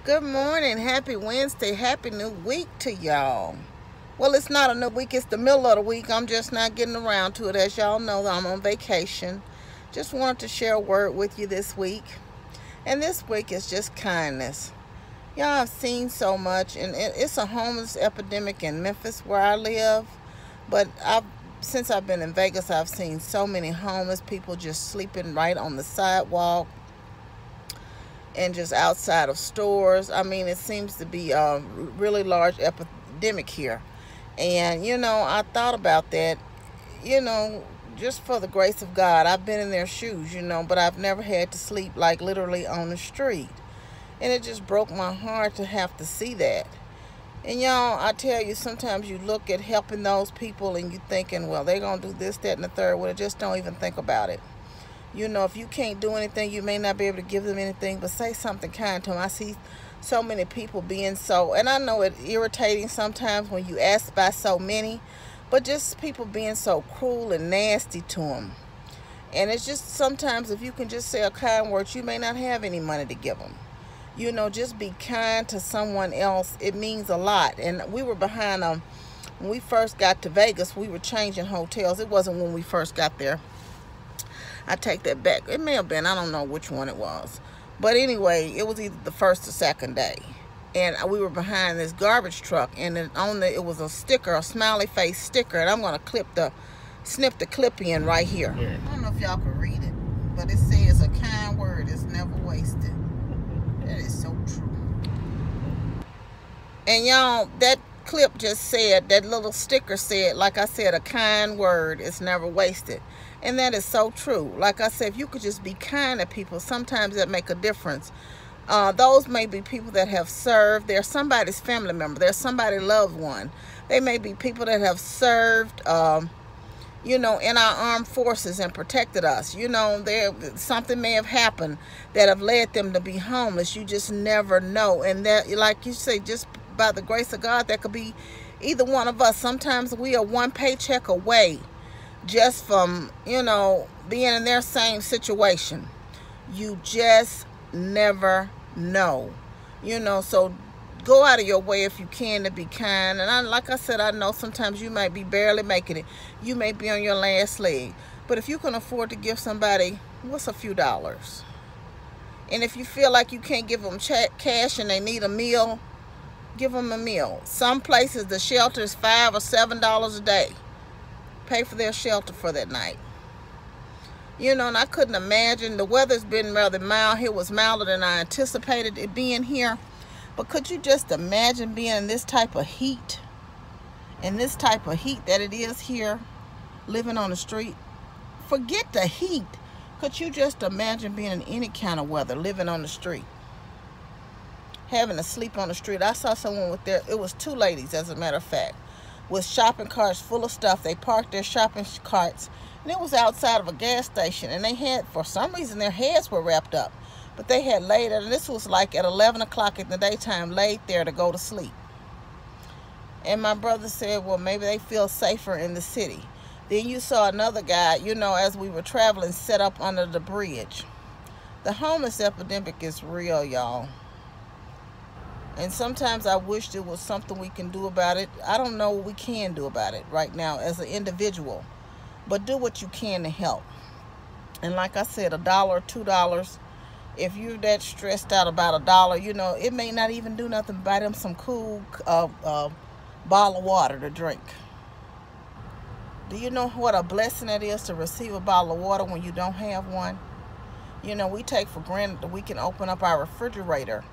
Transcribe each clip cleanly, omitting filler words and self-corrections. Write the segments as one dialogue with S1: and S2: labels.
S1: Good morning, happy Wednesday, happy new week to y'all. Well, it's not a new week, it's the middle of the week. I'm just not getting around to it. As y'all know, I'm on vacation. Just wanted to share a word with you this week. And this week is just kindness. Y'all have seen so much, and it's a homeless epidemic in Memphis where I live. But since I've been in Vegas, I've seen so many homeless people just sleeping right on the sidewalk and just outside of stores. I mean, it seems to be a really large epidemic here. And, I thought about that, just for the grace of God. I've been in their shoes, but I've never had to sleep, like, literally on the street. And it just broke my heart to have to see that. And, y'all, I tell you, sometimes you look at helping those people and you thinking, well, they're going to do this, that, and the third. Well, just don't even think about it. If you can't do anything, you may not be able to give them anything, but say something kind to them. I see so many people being so, and I know it's irritating sometimes when you ask by so many, but just people being so cruel and nasty to them. And it's just sometimes if you can just say a kind word, you may not have any money to give them. Just be kind to someone else. It means a lot. And we were behind when we first got to Vegas, we were changing hotels. It wasn't when we first got there. I take that back. It may have been. I don't know which one it was. But anyway, it was either the first or second day. And we were behind this garbage truck. And it was a sticker, a smiley face sticker. And I'm going to snip the clip in right here. Yeah. I don't know if y'all can read it. But it says a kind word is never wasted. That is so true. And y'all, that clip just said, that little sticker said, like I said, a kind word is never wasted. And that is so true. Like I said, if you could just be kind to people, sometimes that make a difference. Those may be people that have served. They're somebody's family member. They're somebody's loved one. They may be people that have served, in our armed forces and protected us. Something may have happened that have led them to be homeless. You just never know. And that, like you say, just by the grace of God, that could be either one of us. Sometimes we are one paycheck away just from, being in their same situation. You just never know. So go out of your way if you can to be kind. And like I said, I know sometimes you might be barely making it. You may be on your last leg. But if you can afford to give somebody, what's a few dollars? And if you feel like you can't give them cash and they need a meal, give them a meal. Some places, the shelter is $5 or $7 a day. Pay for their shelter for that night. And I couldn't imagine. The weather's been rather mild. It was milder than I anticipated it being here. But could you just imagine being in this type of heat? In this type of heat that it is here, living on the street? Forget the heat. Could you just imagine being in any kind of weather, living on the street? Having to sleep on the street. I saw someone it was two ladies, as a matter of fact, with shopping carts full of stuff. They parked their shopping carts, and it was outside of a gas station, and they had, for some reason, their heads were wrapped up, but they had laid it, and this was like at 11 o'clock in the daytime, laid there to go to sleep. And my brother said, well, maybe they feel safer in the city. Then you saw another guy, as we were traveling, set up under the bridge. The homeless epidemic is real, y'all. And sometimes I wish there was something we can do about it. I don't know what we can do about it right now as an individual. But do what you can to help. And like I said, $1, $2. If you're that stressed out about $1, it may not even do nothing. Buy them some cool bottle of water to drink. Do you know what a blessing it is to receive a bottle of water when you don't have one? We take for granted that we can open up our refrigerator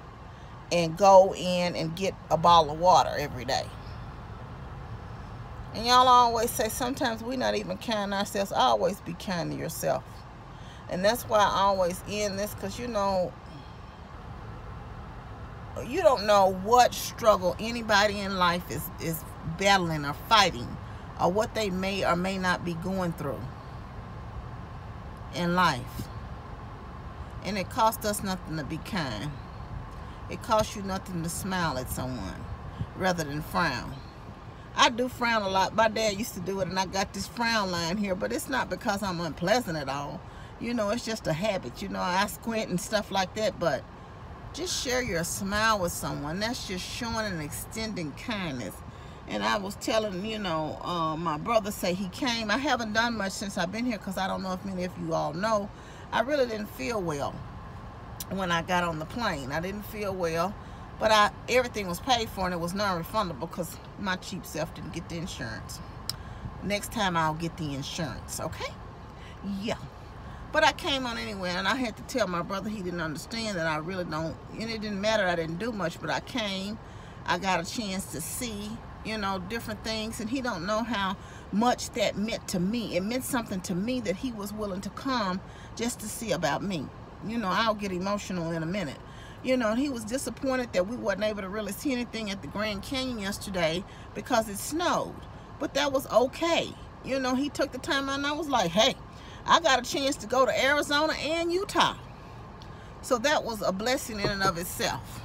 S1: and go in and get a bottle of water every day. And y'all always say sometimes we're not even kind to ourselves. Always be kind to yourself. And that's why I always end this, because you don't know what struggle anybody in life is battling or fighting, or what they may or may not be going through in life. And it costs us nothing to be kind. It costs you nothing to smile at someone rather than frown. I do frown a lot. My dad used to do it, and I got this frown line here, but it's not because I'm unpleasant at all. It's just a habit. I squint and stuff like that, but just share your smile with someone. That's just showing and extending kindness. And I was telling, you know, my brother say he came. I haven't done much since I've been here because I don't know if many of you all know, I really didn't feel well when I got on the plane. I didn't feel well, but everything was paid for and it was non-refundable because my cheap self didn't get the insurance. Next time I'll get the insurance, okay? Yeah. But I came on anyway, and I had to tell my brother he didn't understand that I really don't, and it didn't matter, I didn't do much, but I came. I got a chance to see, you know, different things, and he don't know how much that meant to me. It meant something to me that he was willing to come just to see about me. You know, I'll get emotional in a minute. You know, he was disappointed that we wasn't able to really see anything at the Grand Canyon yesterday because it snowed. But that was okay. You know, he took the time out, and I was like, hey, I got a chance to go to Arizona and Utah. So that was a blessing in and of itself.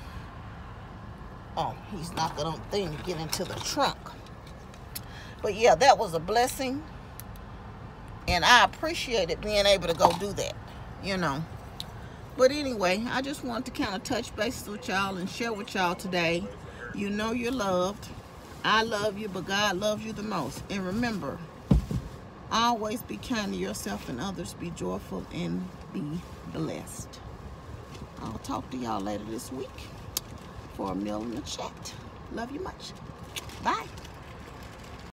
S1: Oh, he's knocking on the thing to get into the trunk. But yeah, that was a blessing. And I appreciated being able to go do that, you know. But anyway, I just wanted to kind of touch bases with y'all and share with y'all today. You know you're loved. I love you, but God loves you the most. And remember, always be kind to yourself and others. Be joyful and be blessed. I'll talk to y'all later this week for a meal in the chat. Love you much. Bye.